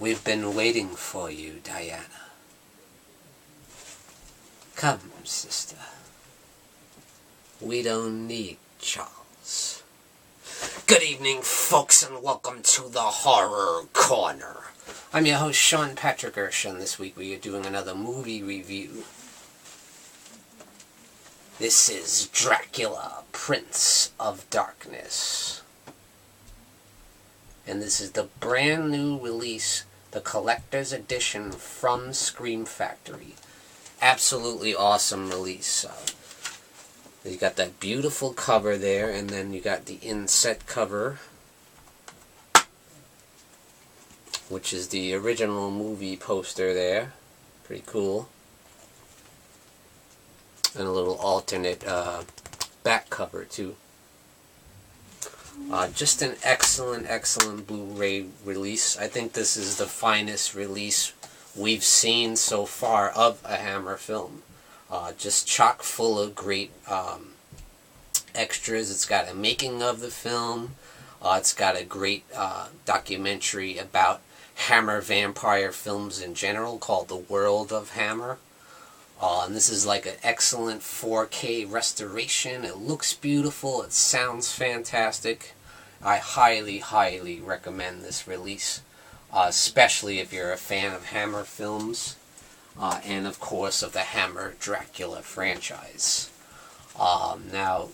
We've been waiting for you, Diana. Come, sister. We don't need Charles. Good evening, folks, and welcome to the Horror Corner. I'm your host, Sean Patrick Erschen. This week we are doing another movie review. This is Dracula, Prince of Darkness. And this is the brand new release, the collector's edition from Scream Factory. Absolutely awesome release. You got that beautiful cover there, and then you got the inset cover, which is the original movie poster there. Pretty cool. And a little alternate back cover too. Just an excellent Blu-ray release. I think this is the finest release we've seen so far of a Hammer film. Just chock full of great extras. It's got a making of the film. It's got a great documentary about Hammer vampire films in general called The World of Hammer. And this is like an excellent 4K restoration. It looks beautiful. It sounds fantastic. I highly recommend this release, especially if you're a fan of Hammer films, and of course of the Hammer Dracula franchise. Now,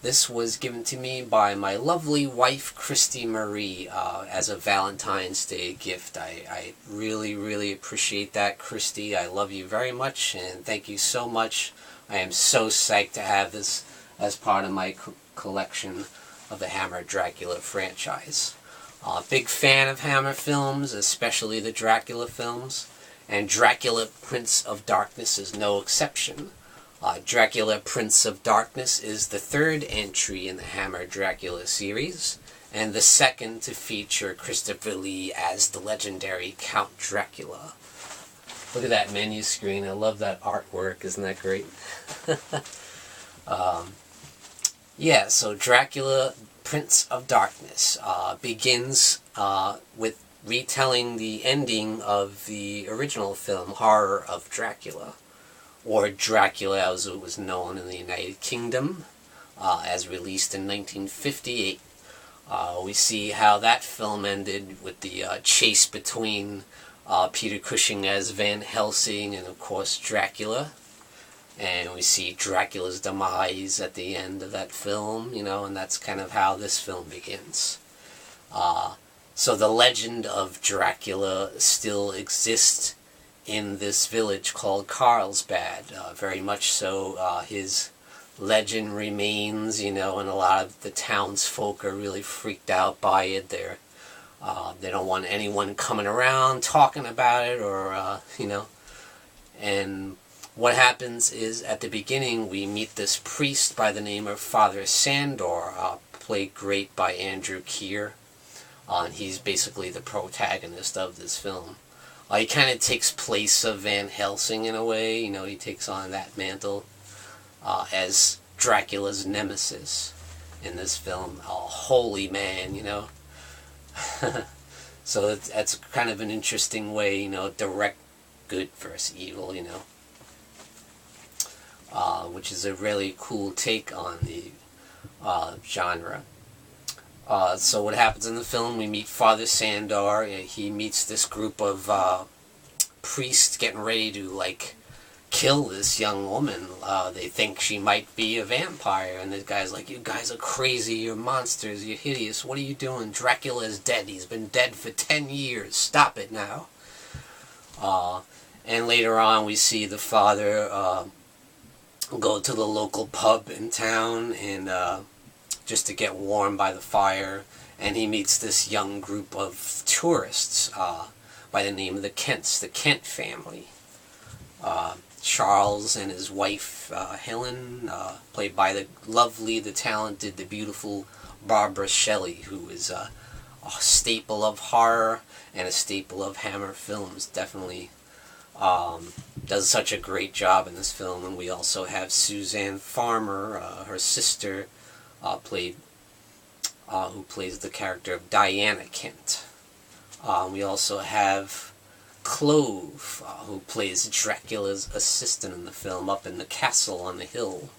this was given to me by my lovely wife, Christy Marie, as a Valentine's Day gift. I really appreciate that, Christy. I love you very much, and thank you so much. I am so psyched to have this as part of my collection of the Hammer Dracula franchise. Big fan of Hammer films, especially the Dracula films, and Dracula Prince of Darkness is no exception. Dracula Prince of Darkness is the third entry in the Hammer Dracula series, and the second to feature Christopher Lee as the legendary Count Dracula. Look at that menu screen. I love that artwork. Isn't that great? Yeah, so Dracula Prince of Darkness begins with retelling the ending of the original film, Horror of Dracula, or Dracula as it was known in the United Kingdom, as released in 1958. We see how that film ended with the chase between Peter Cushing as Van Helsing and, of course, Dracula. And we see Dracula's demise at the end of that film, you know, and that's kind of how this film begins. So the legend of Dracula still exists in this village called Carlsbad. Very much so. His legend remains, you know, and a lot of the townsfolk are really freaked out by it. They don't want anyone coming around talking about it, or, you know, and what happens is, at the beginning, we meet this priest by the name of Father Sandor, played great by Andrew Keir. And he's basically the protagonist of this film. He kind of takes place of Van Helsing in a way. You know, he takes on that mantle as Dracula's nemesis in this film. A holy man, you know. So that's kind of an interesting way, you know, direct good versus evil, you know. Which is a really cool take on the genre. So what happens in the film, we meet Father Sandor. He meets this group of priests getting ready to, like, kill this young woman. They think she might be a vampire, and this guy's like, you guys are crazy, you're monsters, you're hideous, what are you doing? Dracula is dead, he's been dead for 10 years, stop it now. And later on we see the father go to the local pub in town and just to get warm by the fire, and he meets this young group of tourists by the name of the Kents, the Kent family. Charles and his wife Helen, played by the lovely, the talented, the beautiful Barbara Shelley, who is a staple of horror and a staple of Hammer films. Definitely does such a great job in this film. And we also have Suzan Farmer, her sister, who plays the character of Diana Kent. We also have Clove, who plays Dracula's assistant in the film, up in the castle on the hill.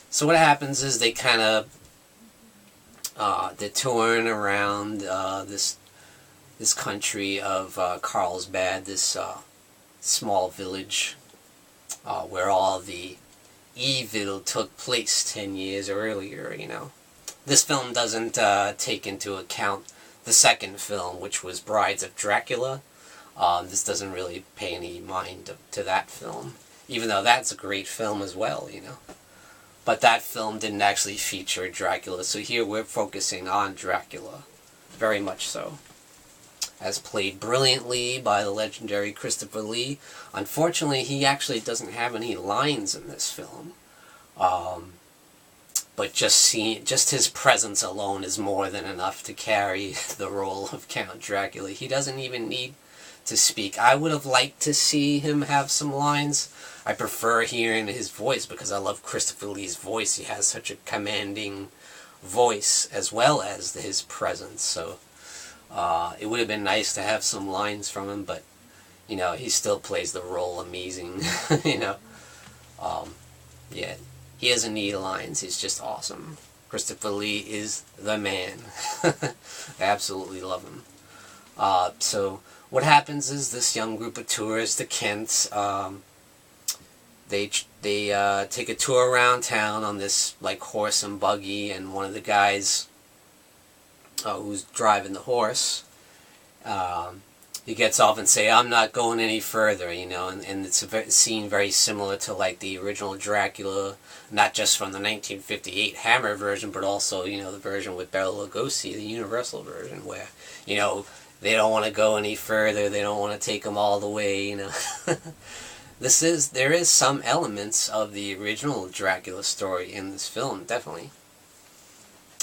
So what happens is they kind of they're touring around this country of Carlsbad, this small village where all the evil took place 10 years earlier. This film doesn't take into account the second film, which was Brides of Dracula. This doesn't really pay any mind to that film, even though that's a great film as well, But that film didn't actually feature Dracula, so here we're focusing on Dracula, very much so. As played brilliantly by the legendary Christopher Lee. Unfortunately, he actually doesn't have any lines in this film. But just his presence alone is more than enough to carry the role of Count Dracula. He doesn't even need to speak. I would have liked to see him have some lines. I prefer hearing his voice because I love Christopher Lee's voice. He has such a commanding voice as well as his presence. So it would have been nice to have some lines from him, but he still plays the role amazing. Yeah, he doesn't need lines. He's just awesome. Christopher Lee is the man. I absolutely love him. So what happens is this young group of tourists, the Kents, they take a tour around town on this horse and buggy, and one of the guys who's driving the horse, he gets off and say, "I'm not going any further," and it's a scene very similar to the original Dracula, not just from the 1958 Hammer version, but also the version with Bela Lugosi, the Universal version, where they don't want to go any further, they don't want to take them all the way. There is some elements of the original Dracula story in this film, definitely.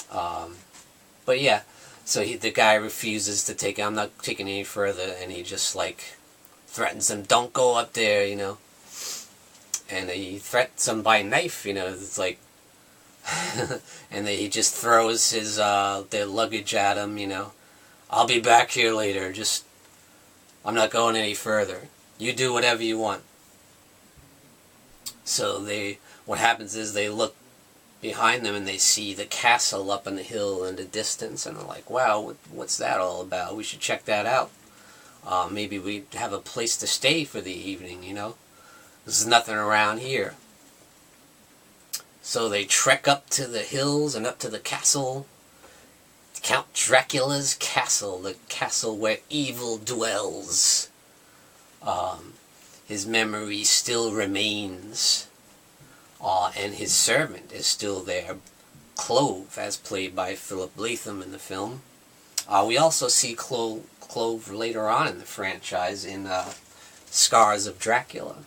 But yeah, so the guy refuses to take it. "I'm not taking any further," and he just threatens them, "Don't go up there," and he threatens them by knife. It's and then he just throws his their luggage at him. "I'll be back here later. I'm not going any further. You do whatever you want." So what happens is they look behind them and they see the castle up on the hill in the distance, and they're like, "Wow, what's that all about? We should check that out. Maybe we have a place to stay for the evening, There's nothing around here." So they trek up to the hills and up to the castle. Count Dracula's castle, the castle where evil dwells. His memory still remains. And his servant is still there, Clove, as played by Philip Latham in the film. We also see Clove later on in the franchise in Scars of Dracula.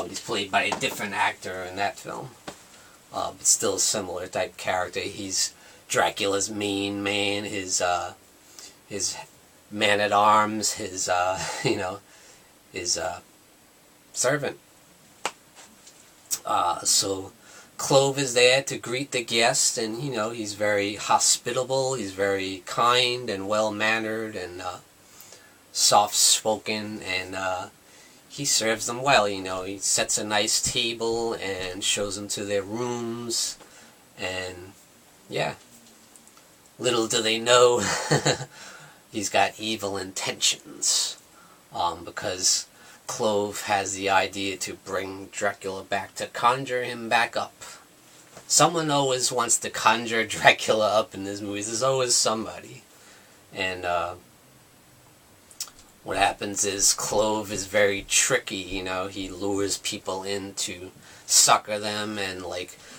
He's played by a different actor in that film, but still a similar type character. He's Dracula's main man, his man-at-arms, his servant. So Clove is there to greet the guests, and he's very hospitable, he's very kind and well-mannered and soft-spoken, and he serves them well. He sets a nice table and shows them to their rooms, and yeah, little do they know he's got evil intentions, because Clove has the idea to bring Dracula back, to conjure him back up. Someone always wants to conjure Dracula up in these movies. There's always somebody. And what happens is Clove is very tricky, he lures people in to sucker them and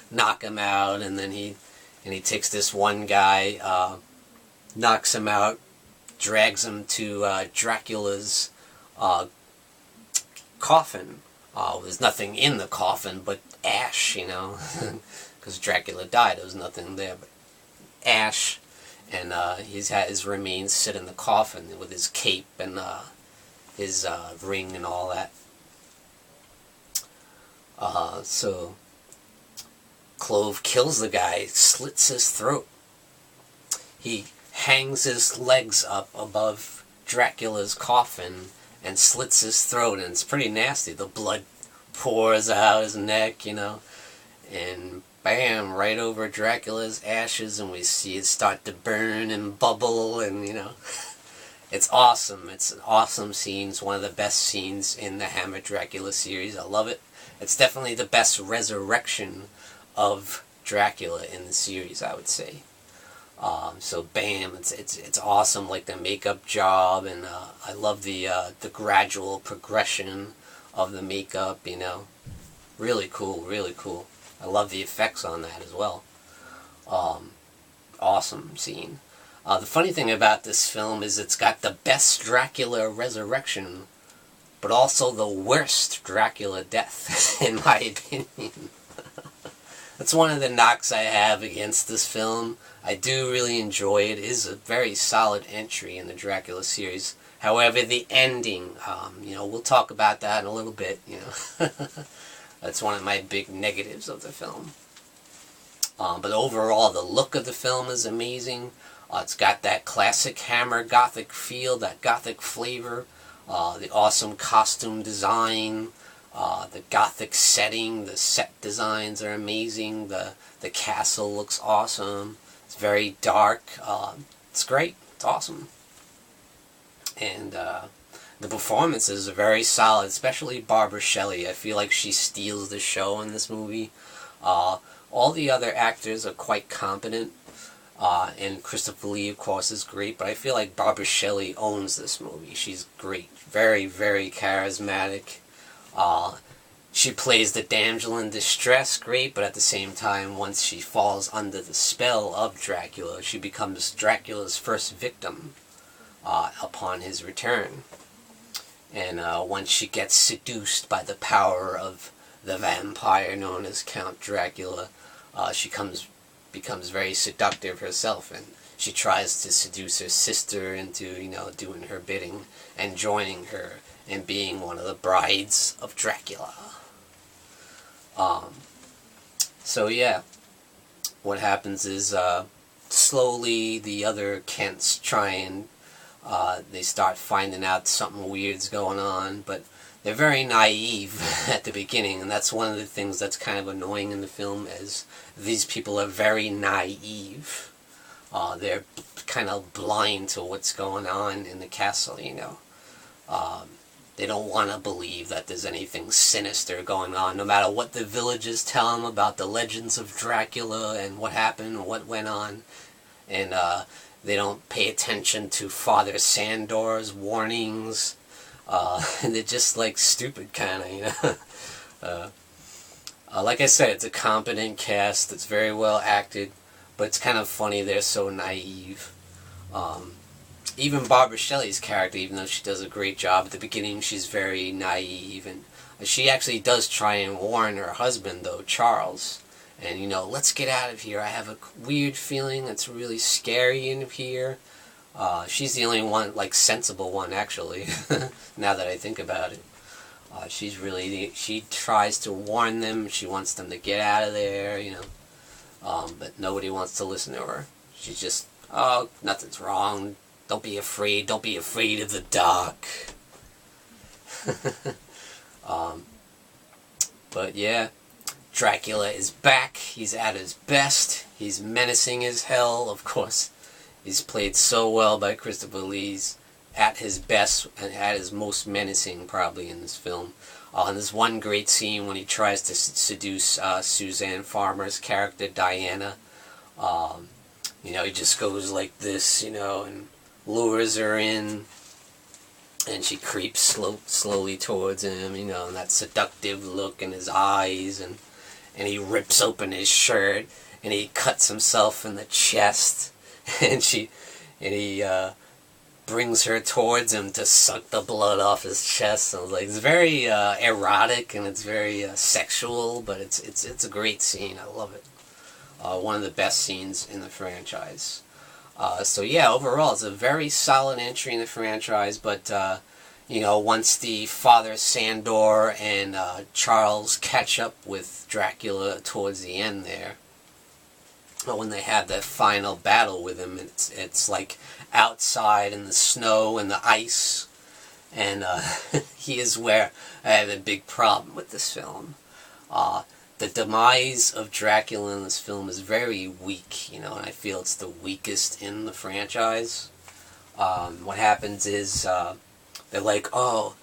knock them out, and then he takes this one guy, knocks him out, drags him to Dracula's coffin. There's nothing in the coffin but ash, because Dracula died. There was nothing there but ash, and he's had his remains sit in the coffin with his cape and his ring and all that. So Clove kills the guy, slits his throat. He hangs his legs up above Dracula's coffin and slits his throat, and it's pretty nasty. The blood pours out his neck, you know, and bam, right over Dracula's ashes, and we see it start to burn and bubble, and, you know, it's awesome. It's an awesome scene. It's one of the best scenes in the Hammer Dracula series. I love it. It's definitely the best resurrection of Dracula in the series, I would say. So bam, it's awesome, like the makeup job, and I love the gradual progression of the makeup, you know. Really cool, really cool. I love the effects on that as well. Awesome scene. The funny thing about this film is it's got the best Dracula resurrection, but also the worst Dracula death, in my opinion. That's one of the knocks I have against this film. I do really enjoy it. It is a very solid entry in the Dracula series. However, the ending, you know, we'll talk about that in a little bit, you know. That's one of my big negatives of the film. But overall, the look of the film is amazing. It's got that classic Hammer Gothic feel, that Gothic flavor, the awesome costume design, the Gothic setting, the set designs are amazing, the castle looks awesome, it's very dark, it's great, it's awesome. And the performances are very solid, especially Barbara Shelley. I feel like she steals the show in this movie. All the other actors are quite competent, and Christopher Lee, of course, is great, but I feel like Barbara Shelley owns this movie. She's great, very, very charismatic. She plays the damsel in distress great, but at the same time, once she falls under the spell of Dracula, she becomes Dracula's first victim upon his return. And once she gets seduced by the power of the vampire known as Count Dracula, she becomes very seductive herself, and she tries to seduce her sister into, you know, doing her bidding and joining her and being one of the brides of Dracula. So yeah, what happens is slowly the other Kents try and they start finding out something weird's going on, but they're very naive at the beginning, and that's one of the things that's kind of annoying in the film, is these people are very naive. They're kind of blind to what's going on in the castle, you know. They don't want to believe that there's anything sinister going on, no matter what the villagers tell them about the legends of Dracula and what happened and what went on. And they don't pay attention to Father Sandor's warnings. They're just like stupid, kind of, you know. Like I said, it's a competent cast. It's very well acted, but it's kind of funny they're so naive. Even Barbara Shelley's character, even though she does a great job at the beginning, she's very naive, and she actually does try and warn her husband, though, Charles, and, you know, let's get out of here. I have a weird feeling it's really scary in here. She's the only one, like, sensible one, actually, now that I think about it. She tries to warn them. She wants them to get out of there, you know, but nobody wants to listen to her. She's just, oh, nothing's wrong. Don't be afraid. Don't be afraid of the dark. But yeah, Dracula is back. He's at his best. He's menacing as hell, of course. He's played so well by Christopher Lee. At his best and at his most menacing, probably, in this film. And there's one great scene when he tries to seduce Suzan Farmer's character, Diana. You know, he just goes like this, you know, and lures her in, and she creeps slowly towards him, you know, and that seductive look in his eyes, and he rips open his shirt, and he cuts himself in the chest, and he brings her towards him to suck the blood off his chest. So, like, it's very erotic, and it's very sexual, but it's a great scene. I love it. One of the best scenes in the franchise. So yeah, overall, it's a very solid entry in the franchise, but, you know, once the Father Sandor and Charles catch up with Dracula towards the end there, when they have that final battle with him, it's like outside in the snow and the ice, and he is where I have a big problem with this film. The demise of Dracula in this film is very weak, you know, and I feel it's the weakest in the franchise. What happens is, they're like, oh,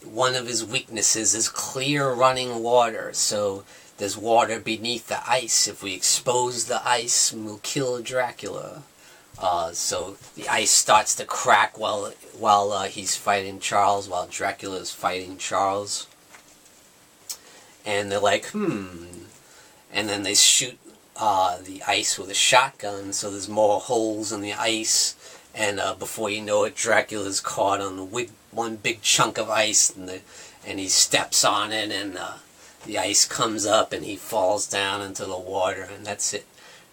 one of his weaknesses is clear running water, so there's water beneath the ice. If we expose the ice, we'll kill Dracula. So the ice starts to crack while he's fighting Charles, while Dracula is fighting Charles. And they're like, and then they shoot the ice with a shotgun, so there's more holes in the ice, and before you know it, Dracula's caught on one big chunk of ice, and he steps on it, and the ice comes up, and he falls down into the water, and that's it.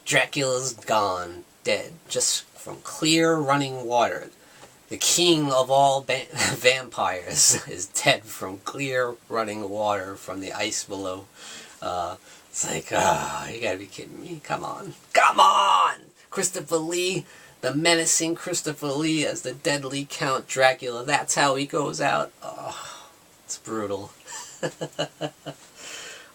Dracula's gone, dead, just from clear running water. The king of all vampires is dead from clear running water from the ice below. It's like, you gotta be kidding me. Come on. Come on! Christopher Lee, the menacing Christopher Lee as the deadly Count Dracula. That's how he goes out. Oh, it's brutal.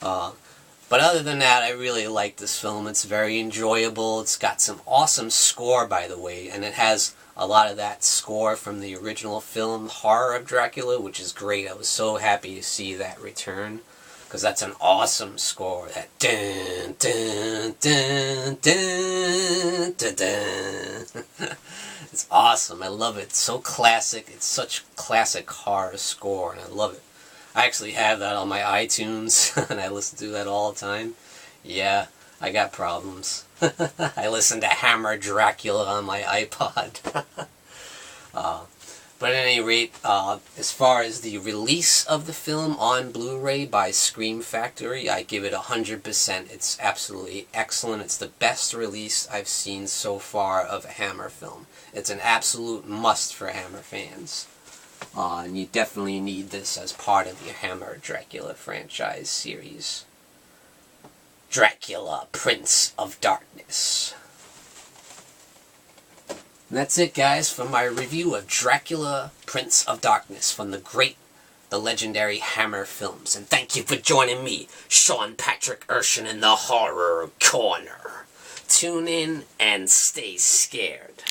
But other than that, I really like this film. It's very enjoyable. It's got some awesome score, by the way, and it has a lot of that score from the original film, Horror of Dracula, which is great. I was so happy to see that return, because that's an awesome score. That dun, dun, dun, dun, dun, dun. It's awesome. I love it. It's so classic. It's such classic horror score, and I love it. I actually have that on my iTunes, and I listen to that all the time. Yeah, I got problems. I listen to Hammer Dracula on my iPod. But at any rate, as far as the release of the film on Blu-ray by Scream Factory, I give it 100%. It's absolutely excellent. It's the best release I've seen so far of a Hammer film. It's an absolute must for Hammer fans. And you definitely need this as part of your Hammer Dracula franchise series. Dracula, Prince of Darkness. And that's it, guys, for my review of Dracula, Prince of Darkness from the legendary Hammer films. And thank you for joining me, Sean Patrick Erschen, in the Horror Corner. Tune in and stay scared.